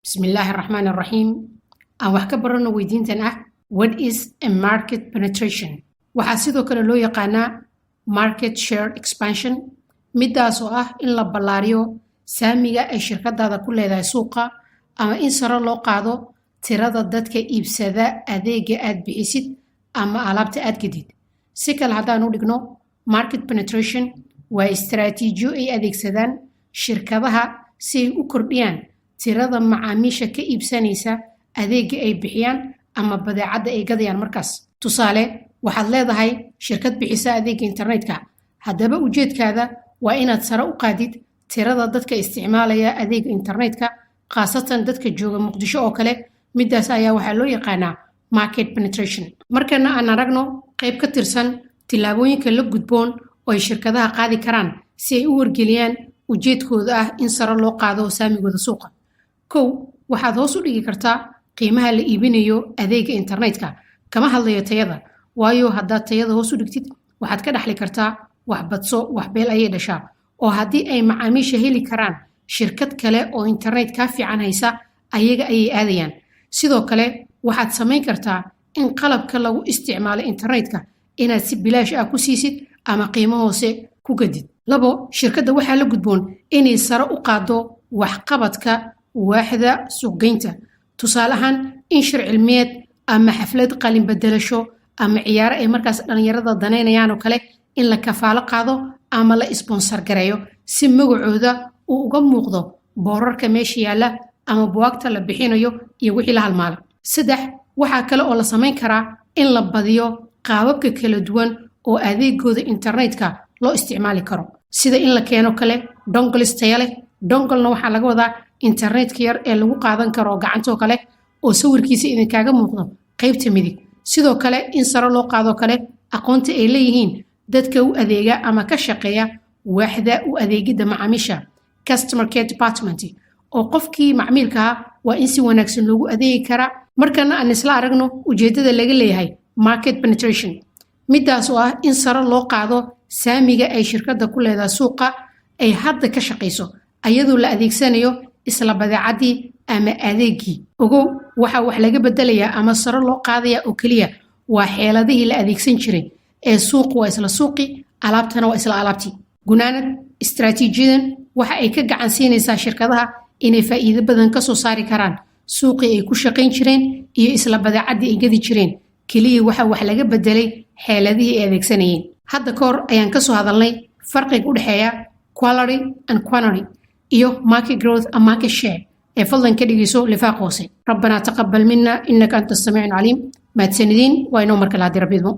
بسم الله الرحمن الرحيم aan wax ka barano weydiintan ah what is a market penetration waxaa sidoo kale loo yaqaanaa market share expansion midaas oo ah in la ballaariyo saamiga ay shirkadaada ku leedahay suuqa ama in sare loo qaado tirada dadka iibsada adeega aad bixisid ama alaabta aad gadid si kale haddaan u dhigno market penetration waa istaraatiijiyo ay adeegsadaan shirkadaha si ay u kordhiyaan tirada macaamiisha ka iibsanaysa adeega ay bixiyaan ama badeecada ay gadayaan markaas tusaale waxaad leedahay shirkad bixisa adeega internetka haddaba ujeedkaada waa inaad sare u qaadid tirada dadka isticmaalaya adeega internetka khaasatan dadka jooga muqdisho oo kale midaas ayaa waxaa loo yaqaanaa market penetration markana aan aragno qayb ka tirsan tillaabooyinka la gudboon oo ay shirkadaha qaadi karaan si ay u wargeliyaan ujeedkooda ah in sare loo qaado saamigooda suuqa kow waxaad hoos u dhigi kartaa qiimaha la iibinayo adeega internetka kama hadlayo tayada waayo haddaad tayada hoos u dhigtid waxaad ka dhaxli kartaa wax badso wax beel ayay dhashaa oo haddii ay macaamiisha heli karaan shirkad kale oo internet ka fiican haysa ayaga ayay aadayaan sidoo kale waxaad samayn kartaa in qalabka lagu isticmaalo internetka inaad si bilaash ah ku siisid ama qiimo hoose ku gadid labo shirkadda waxaa la gudboon inay sare u qaado waxqabadka waaxda suuqgeynta tusaale ahaan in shir cilmiyeed ama xaflad qalin bedelasho ama ciyaaro ay markaas dhalinyarada danaynayaan oo kale in la kafaalo qaado ama la sponsor gareeyo si magacooda uu uga muuqdo boorarka meesha yaalla ama buwaagta la bixinayo iyo wixii la halmaala saddex waxaa kale oo la samayn karaa in la badiyo qaababka kala duwan oo adeegooda internetka loo isticmaali karo sida in la keeno kale dongles taya leh donglena waxaa laga wadaa internetka yar ee lagu qaadan karo gacantoo kale oo sawirkiisa idinkaaga muuqdo qaybta midig sidoo kale in sare loo qaado kale aqoonta ay leeyihiin dadka u adeega ama ka shaqeeya waaxda u adeegidda macaamiisha customer care department oo qofkii macmiilkaa waa in si wanaagsan loogu adeegi karaa markana aan isla aragno ujeeddada laga leeyahay market penetration midaas oo ah in sare loo qaado saamiga ay shirkadda ku leedahay suuqa ay hadda ka shaqayso ayadoo la adeegsanayo isla badeecadii ama adeegii ogow waxaa wax laga bedelayaa ama sare loo qaadaya oo keliya waa xeeladihii la adeegsan jiray ee suuqu waa isla suuqi alaabtana waa isla alaabtii gunaanad istaraatiijiyadan waxa ay ka gacan siinaysaa shirkadaha inay faa'iido badan ka soo saari karaan suuqii ay ku shaqayn jireen iyo isla badeecadii ay gadi jireen keliya waxa wax laga bedelay xeeladihii ay adeegsanayeen hadda ka hor ayaan ka soo hadalnay farqiga u dhexeeya quality and quantity iyo market growth and market share ee fadlan ka dhigayso lifaaq hoose rabbanaa taqabbal minna innaka anta as-samiicu al-caliim mahadsanidin waa inoo markale haddii rabbi idmo